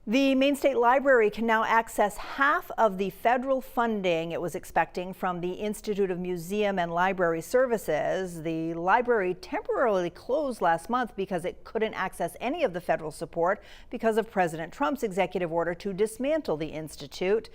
The Maine State Library can now access half of the federal funding it was expecting from the Institute of Museum and Library Services. The library temporarily closed last month because it couldn't access any of the federal support because of President Trump's executive order to dismantle the institute.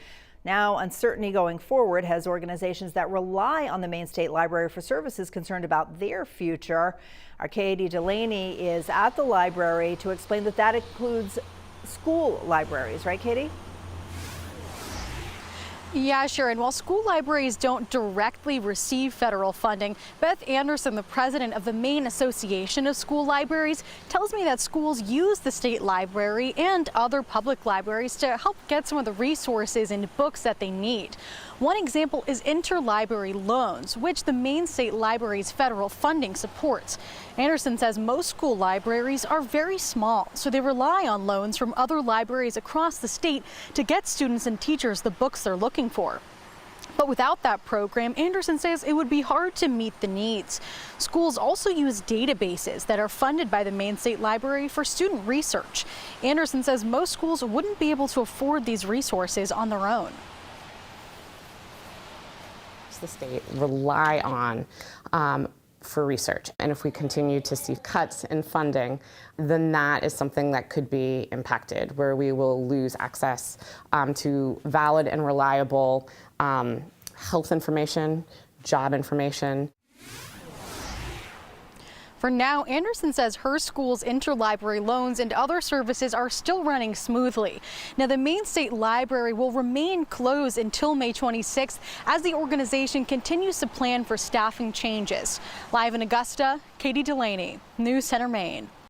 Now, uncertainty going forward has organizations that rely on the Maine State Library for services concerned about their future. Our Katie Delaney is at the library to explain that includes school libraries, right, Katie? Yeah, sure. And while school libraries don't directly receive federal funding, Beth Anderson, the president of the Maine Association of School Libraries, tells me that schools use the state library and other public libraries to help get some of the resources and books that they need. One example is interlibrary loans, which the Maine State Library's federal funding supports. Anderson says most school libraries are very small, so they rely on loans from other libraries across the state to get students and teachers the books they're looking for. But without that program, Anderson says it would be hard to meet the needs. Schools also use databases that are funded by the Maine State Library for student research. Anderson says most schools wouldn't be able to afford these resources on their own. The state rely on for research. And if we continue to see cuts in funding, then that is something that could be impacted, where we will lose access to valid and reliable health information, job information. For now, Anderson says her school's interlibrary loans and other services are still running smoothly. Now, the Maine State Library will remain closed until May 26th as the organization continues to plan for staffing changes. Live in Augusta, Katie Delaney, News Center, Maine.